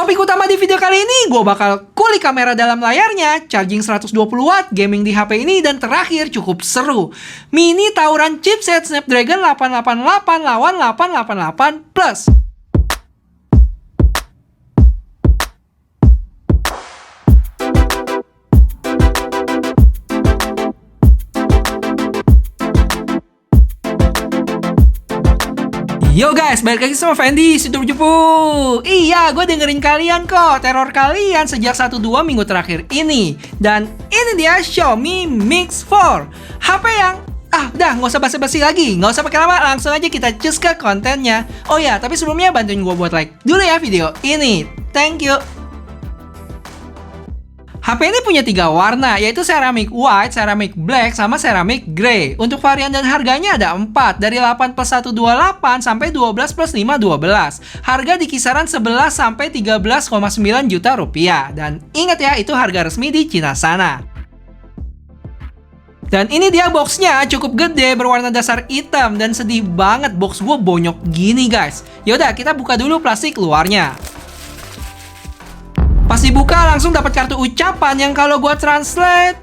Topik utama di video kali ini, gue bakal kulik kamera dalam layarnya, charging 120 watt, gaming di HP ini, dan terakhir cukup seru. Mini tawuran chipset Snapdragon 888 lawan 888 Plus. Yo guys, balik lagi sama Fendi, Situ Jupu. Iya, gue dengerin kalian kok. Teror kalian sejak 1-2 minggu terakhir ini. Dan ini dia Xiaomi Mix 4, HP yang udah nggak usah basa-basi lagi, nggak usah pakai lama, langsung aja kita cus ke kontennya. Oh ya, tapi sebelumnya bantuin gue buat like dulu ya video ini. Thank you. HP ini punya 3 warna, yaitu ceramic white, ceramic black, sama ceramic grey. Untuk varian dan harganya ada 4, dari 8 plus 128 sampai 12 plus 512. Harga di kisaran 11 sampai 13,9 juta rupiah. Dan ingat ya, itu harga resmi di Cina sana. Dan ini dia boxnya, cukup gede, berwarna dasar hitam, dan sedih banget box gue bonyok gini guys. Yaudah, kita buka dulu plastik luarnya. Pas dibuka langsung dapat kartu ucapan yang kalau gua translate,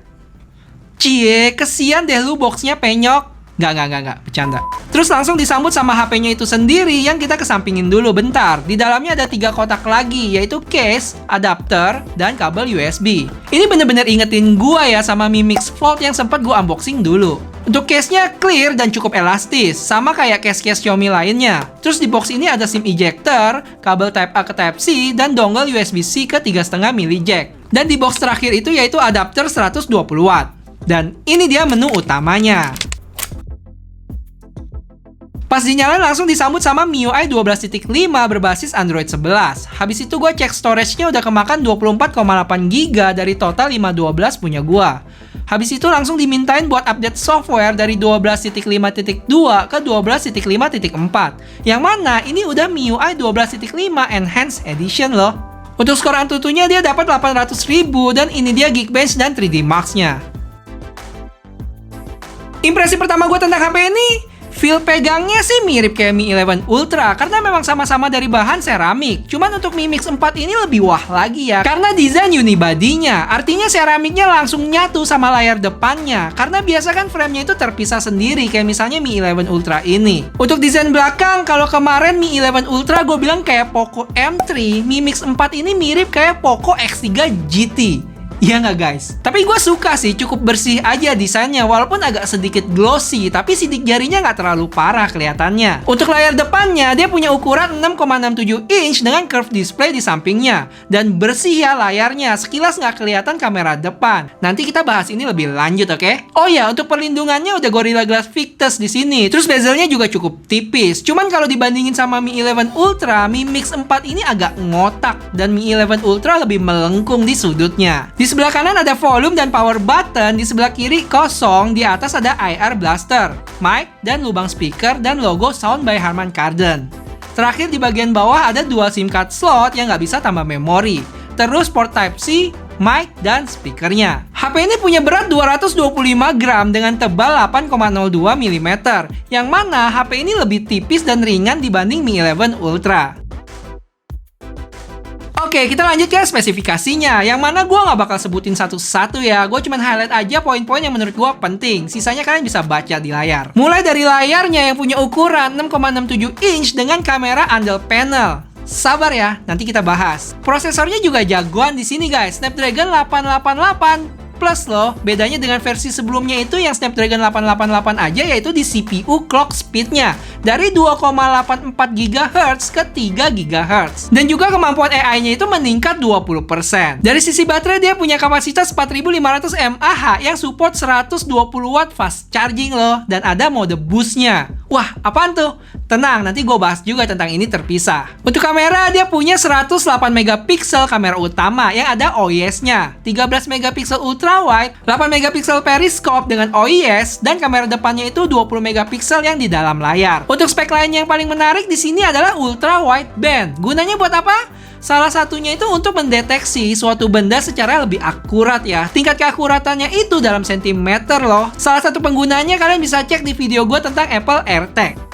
cie, kesian deh lu boxnya penyok. Nggak, bercanda. Terus langsung disambut sama HP-nya itu sendiri yang kita kesampingin dulu bentar. Di dalamnya ada 3 kotak lagi, yaitu case, adapter, dan kabel USB. Ini bener-bener ingetin gua ya sama Mi Mix Fold yang sempat gua unboxing dulu. Untuk case-nya clear dan cukup elastis, sama kayak case-case Xiaomi lainnya. Terus di box ini ada SIM ejector, kabel Type A ke Type C, dan dongle USB-C ke 3,5 mili jack. Dan di box terakhir itu yaitu adapter 120 watt. Dan ini dia menu utamanya. Pas dinyalain langsung disambut sama MIUI 12.5 berbasis Android 11. Habis itu gue cek storage-nya udah kemakan 24,8 GB dari total 512 punya gue. Habis itu langsung dimintain buat update software dari 12.5.2 ke 12.5.4. Yang mana ini udah MIUI 12.5 Enhanced Edition loh. Untuk skor Antutunya dia dapat 800.000 dan ini dia Geekbench dan 3D Marks-nya. Impresi pertama gue tentang HP ini, feel pegangnya sih mirip kayak Mi 11 Ultra karena memang sama-sama dari bahan seramik. Cuman untuk Mi Mix 4 ini lebih wah lagi ya karena desain unibody-nya. Artinya seramiknya langsung nyatu sama layar depannya. Karena biasa kan frame-nya itu terpisah sendiri kayak misalnya Mi 11 Ultra ini. Untuk desain belakang, kalau kemarin Mi 11 Ultra gue bilang kayak Poco M3, Mi Mix 4 ini mirip kayak Poco X3 GT. Iya nggak guys? Tapi gue suka sih, cukup bersih aja desainnya. Walaupun agak sedikit glossy, tapi sidik jarinya nggak terlalu parah kelihatannya. Untuk layar depannya, dia punya ukuran 6,67 inch dengan curved display di sampingnya. Dan bersih ya layarnya, sekilas nggak kelihatan kamera depan. Nanti kita bahas ini lebih lanjut, oke? Oh ya, untuk perlindungannya udah Gorilla Glass Victus di sini. Terus bezelnya juga cukup tipis. Cuman kalau dibandingin sama Mi 11 Ultra, Mi Mix 4 ini agak ngotak. Dan Mi 11 Ultra lebih melengkung di sudutnya. Di sebelah kanan ada volume dan power button, di sebelah kiri kosong, di atas ada IR blaster, mic, dan lubang speaker, dan logo Sound by Harman Kardon. Terakhir di bagian bawah ada 2 SIM card slot yang nggak bisa tambah memori. Terus port Type-C, mic, dan speakernya. HP ini punya berat 225 gram dengan tebal 8,02 mm, yang mana HP ini lebih tipis dan ringan dibanding Mi 11 Ultra. Oke, kita lanjut ke spesifikasinya, yang mana gue nggak bakal sebutin satu-satu ya. Gue cuma highlight aja poin-poin yang menurut gue penting. Sisanya kalian bisa baca di layar. Mulai dari layarnya yang punya ukuran 6,67 inch dengan kamera andel panel. Sabar ya, nanti kita bahas. Prosesornya juga jagoan di sini guys, Snapdragon 888 Plus loh. Bedanya dengan versi sebelumnya itu yang Snapdragon 888 aja, yaitu di CPU clock speednya dari 2,84 GHz ke 3 GHz. Dan juga kemampuan AI-nya itu meningkat 20%. Dari sisi baterai dia punya kapasitas 4500 mAh yang support 120 watt fast charging loh. Dan ada mode boost-nya. Wah, apaan tuh? Tenang, nanti gue bahas juga tentang ini terpisah. Untuk kamera dia punya 108 megapiksel kamera utama yang ada OIS-nya, 13 megapiksel ultra wide, 8 megapiksel periscope dengan OIS, dan kamera depannya itu 20 megapiksel yang di dalam layar. Untuk spek lainnya yang paling menarik di sini adalah ultra wideband. Gunanya buat apa? Salah satunya itu untuk mendeteksi suatu benda secara lebih akurat ya. Tingkat keakuratannya itu dalam sentimeter loh. Salah satu penggunanya kalian bisa cek di video gue tentang Apple AirTag.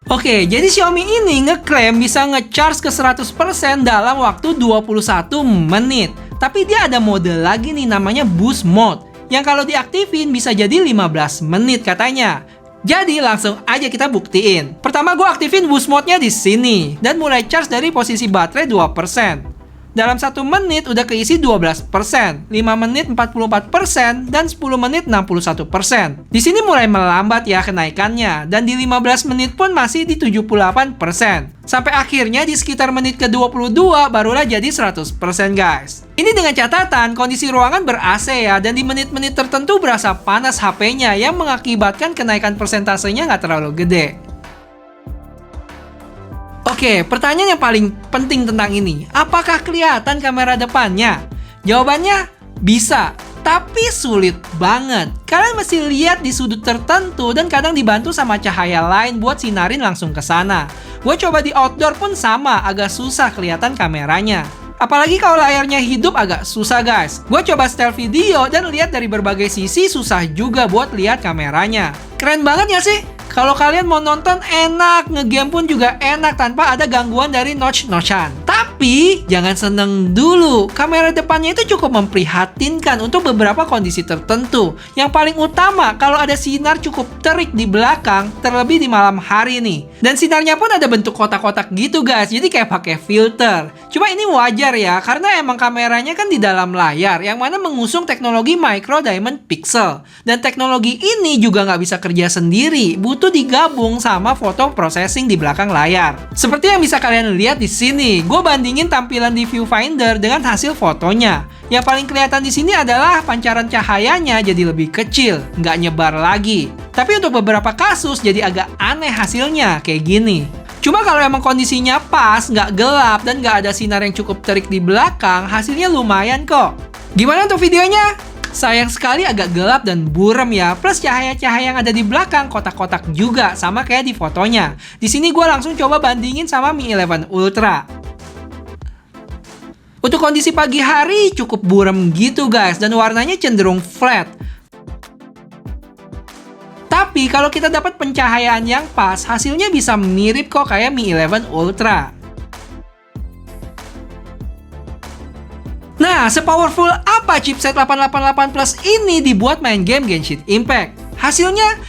Oke, jadi Xiaomi ini ngeklaim bisa nge-charge ke 100% dalam waktu 21 menit. Tapi dia ada mode lagi nih namanya Boost Mode, yang kalau diaktifin bisa jadi 15 menit katanya. Jadi langsung aja kita buktiin. Pertama gue aktifin Boost Mode-nya di sini dan mulai charge dari posisi baterai 2%. Dalam 1 menit udah keisi 12%, 5 menit 44%, dan 10 menit 61%. Di sini mulai melambat ya kenaikannya, dan di 15 menit pun masih di 78%. Sampai akhirnya di sekitar menit ke-22 barulah jadi 100% guys. Ini dengan catatan kondisi ruangan ber-AC ya, dan di menit-menit tertentu berasa panas HP-nya yang mengakibatkan kenaikan persentasenya nggak terlalu gede. Oke, pertanyaan yang paling penting tentang ini, apakah kelihatan kamera depannya? Jawabannya, bisa, tapi sulit banget. Kalian mesti lihat di sudut tertentu dan kadang dibantu sama cahaya lain buat sinarin langsung ke sana. Gue coba di outdoor pun sama, agak susah kelihatan kameranya. Apalagi kalau layarnya hidup agak susah guys. Gue coba setel video dan lihat dari berbagai sisi susah juga buat lihat kameranya. Keren banget ya sih? Kalau kalian mau nonton enak, ngegame pun juga enak tanpa ada gangguan dari notch-notchan. Tapi jangan seneng dulu, kamera depannya itu cukup memprihatinkan untuk beberapa kondisi tertentu. Yang paling utama kalau ada sinar cukup terik di belakang, terlebih di malam hari nih. Dan sinarnya pun ada bentuk kotak-kotak gitu guys, jadi kayak pakai filter. Cuma ini wajar ya, karena emang kameranya kan di dalam layar, yang mana mengusung teknologi micro diamond pixel. Dan teknologi ini juga nggak bisa kerja sendiri, butuh digabung sama foto processing di belakang layar. Seperti yang bisa kalian lihat di sini, gue bandingin tampilan di viewfinder dengan hasil fotonya. Yang paling kelihatan di sini adalah pancaran cahayanya jadi lebih kecil, nggak nyebar lagi. Tapi untuk beberapa kasus jadi agak aneh hasilnya, kayak gini. Cuma kalau emang kondisinya pas, nggak gelap, dan nggak ada sinar yang cukup terik di belakang, hasilnya lumayan kok. Gimana untuk videonya? Sayang sekali agak gelap dan buram ya, plus cahaya-cahaya yang ada di belakang kotak-kotak juga, sama kayak di fotonya. Di sini gue langsung coba bandingin sama Mi 11 Ultra. Untuk kondisi pagi hari cukup buram gitu guys, dan warnanya cenderung flat. Tapi kalau kita dapat pencahayaan yang pas, hasilnya bisa mirip kok kayak Mi 11 Ultra. Nah, sepowerful apa chipset 888 Plus ini dibuat main game Genshin Impact? Hasilnya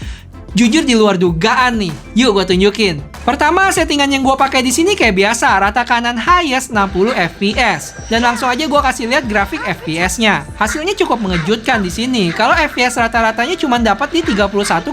jujur di luar dugaan nih. Yuk gue tunjukin. Pertama, settingan yang gue pakai di sini kayak biasa, rata kanan highest 60 fps. Dan langsung aja gue kasih lihat grafik fps-nya. Hasilnya cukup mengejutkan di sini. Kalau fps rata-ratanya cuma dapat di 31,1.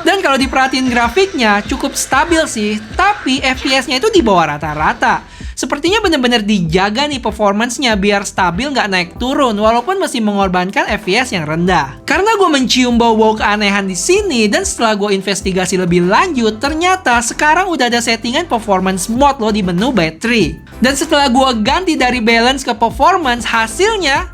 Dan kalau diperhatiin grafiknya cukup stabil sih, tapi fps-nya itu di bawah rata-rata. Sepertinya bener-bener dijaga nih performance-nya biar stabil nggak naik turun walaupun masih mengorbankan FPS yang rendah. Karena gue mencium bau-bau keanehan di sini dan setelah gue investigasi lebih lanjut, ternyata sekarang udah ada settingan performance mode loh di menu battery. Dan setelah gue ganti dari balance ke performance, hasilnya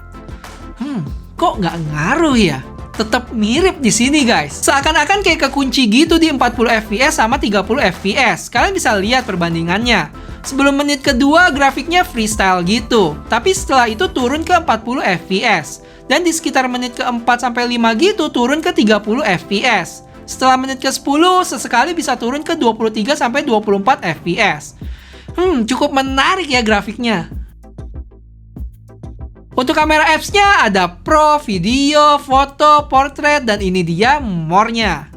kok nggak ngaruh ya? Tetap mirip di sini guys. Seakan-akan kayak kekunci gitu di 40 fps sama 30 fps. Kalian bisa lihat perbandingannya. Sebelum menit kedua grafiknya freestyle gitu, tapi setelah itu turun ke 40 fps. Dan di sekitar menit ke-4 sampai 5 gitu turun ke 30 fps. Setelah menit ke-10 sesekali bisa turun ke 23 sampai 24 fps. Cukup menarik ya grafiknya. Untuk kamera apps-nya ada Pro, Video, Foto, Portrait, dan ini dia More-nya.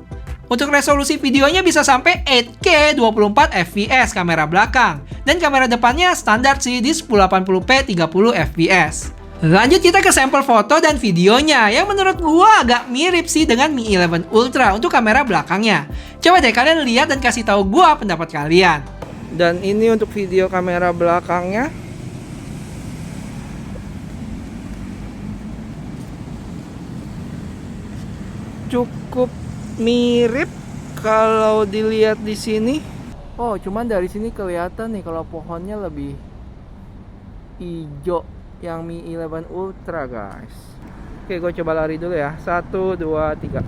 Untuk resolusi videonya bisa sampai 8K 24 fps kamera belakang. Dan kamera depannya standar sih di 1080p 30 fps. Lanjut kita ke sampel foto dan videonya yang menurut gua agak mirip sih dengan Mi 11 Ultra untuk kamera belakangnya. Coba deh kalian lihat dan kasih tahu gua pendapat kalian. Dan ini untuk video kamera belakangnya. Cukup mirip kalau dilihat di sini. Oh, cuman dari sini kelihatan nih kalau pohonnya lebih hijau yang Mi 11 Ultra, guys. Oke, gue coba lari dulu ya. 1, 2, 3.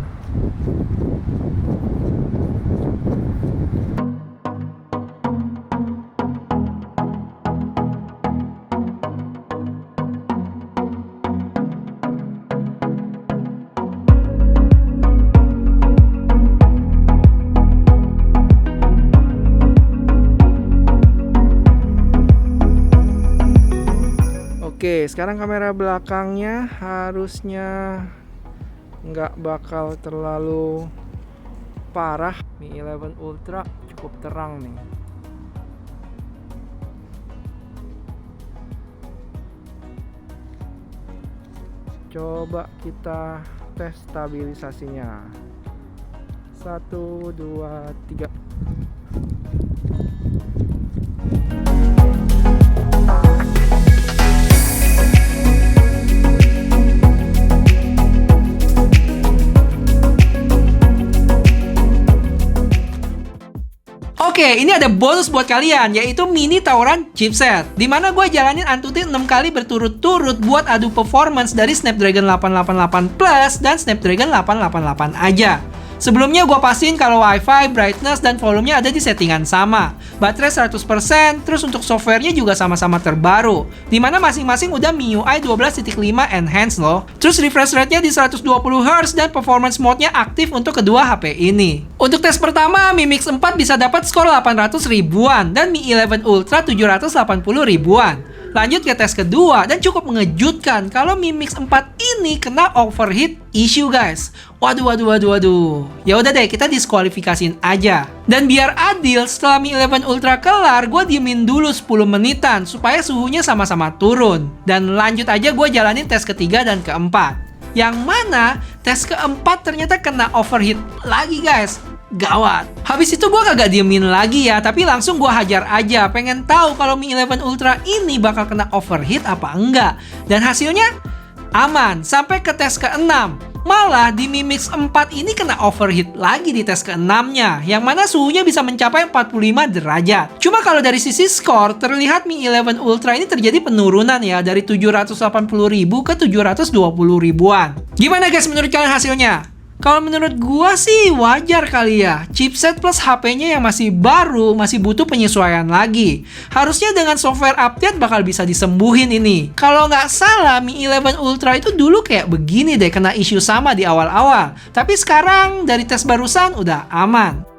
Oke, sekarang kamera belakangnya harusnya nggak bakal terlalu parah. Mi 11 Ultra cukup terang nih. Coba kita tes stabilisasinya. 1, 2, 3. Oke, ini ada bonus buat kalian, yaitu mini tawuran chipset. Dimana gue jalanin Antutu 6 kali berturut-turut buat adu performance dari Snapdragon 888 Plus dan Snapdragon 888 aja. Sebelumnya gue pastiin kalau Wi-Fi, brightness, dan volumenya ada di settingan sama. Baterai 100%, terus untuk softwarenya juga sama-sama terbaru. Dimana masing-masing udah MIUI 12.5 Enhanced loh. Terus refresh rate-nya di 120Hz dan performance mode-nya aktif untuk kedua HP ini. Untuk tes pertama, Mi Mix 4 bisa dapat skor 800 ribuan dan Mi 11 Ultra 780 ribuan. Lanjut ke tes kedua dan cukup mengejutkan kalau Mi Mix 4 ini kena overheat issue guys. Waduh. Ya udah deh, kita diskualifikasiin aja. Dan biar adil, setelah Mi 11 Ultra kelar, gue diemin dulu 10 menitan supaya suhunya sama-sama turun. Dan lanjut aja gue jalanin tes ketiga dan keempat. Yang mana tes keempat ternyata kena overheat lagi guys. Gawat. Habis itu gue kagak diemin lagi ya, tapi langsung gue hajar aja. Pengen tahu kalau Mi 11 Ultra ini bakal kena overheat apa enggak. Dan hasilnya aman sampai ke tes ke-6. Malah di Mi Mix 4 ini kena overheat lagi di tes ke-6-nya, yang mana suhunya bisa mencapai 45 derajat. Cuma kalau dari sisi skor, terlihat Mi 11 Ultra ini terjadi penurunan ya, dari 780.000 ke 720 ribuan. Gimana guys menurut kalian hasilnya? Kalau menurut gua sih wajar kali ya. Chipset plus HP-nya yang masih baru masih butuh penyesuaian lagi. Harusnya dengan software update bakal bisa disembuhin ini. Kalau nggak salah Mi 11 Ultra itu dulu kayak begini deh, kena isu sama di awal-awal. Tapi sekarang dari tes barusan udah aman.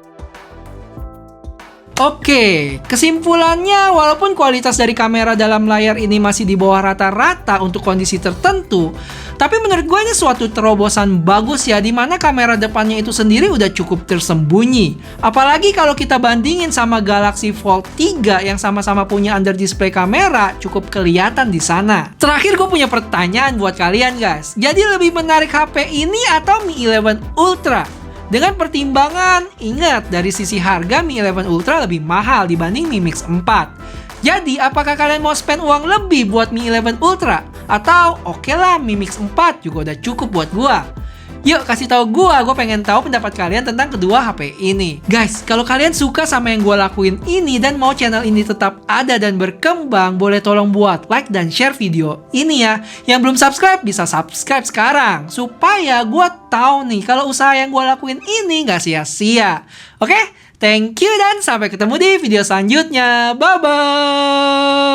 Oke, kesimpulannya walaupun kualitas dari kamera dalam layar ini masih di bawah rata-rata untuk kondisi tertentu, tapi menurut gue ini suatu terobosan bagus ya, dimana kamera depannya itu sendiri udah cukup tersembunyi. Apalagi kalau kita bandingin sama Galaxy Fold 3 yang sama-sama punya under display kamera, cukup kelihatan di sana. Terakhir gue punya pertanyaan buat kalian guys. Jadi lebih menarik HP ini atau Mi 11 Ultra? Dengan pertimbangan, ingat dari sisi harga Mi 11 Ultra lebih mahal dibanding Mi Mix 4. Jadi, apakah kalian mau spend uang lebih buat Mi 11 Ultra? Atau oke lah Mi Mix 4 juga udah cukup buat gua? Yuk kasih tahu gua pengen tahu pendapat kalian tentang kedua HP ini. Guys, kalau kalian suka sama yang gua lakuin ini dan mau channel ini tetap ada dan berkembang, boleh tolong buat like dan share video ini ya. Yang belum subscribe bisa subscribe sekarang supaya gua tahu nih kalau usaha yang gua lakuin ini nggak sia-sia. Oke? Thank you dan sampai ketemu di video selanjutnya. Bye bye.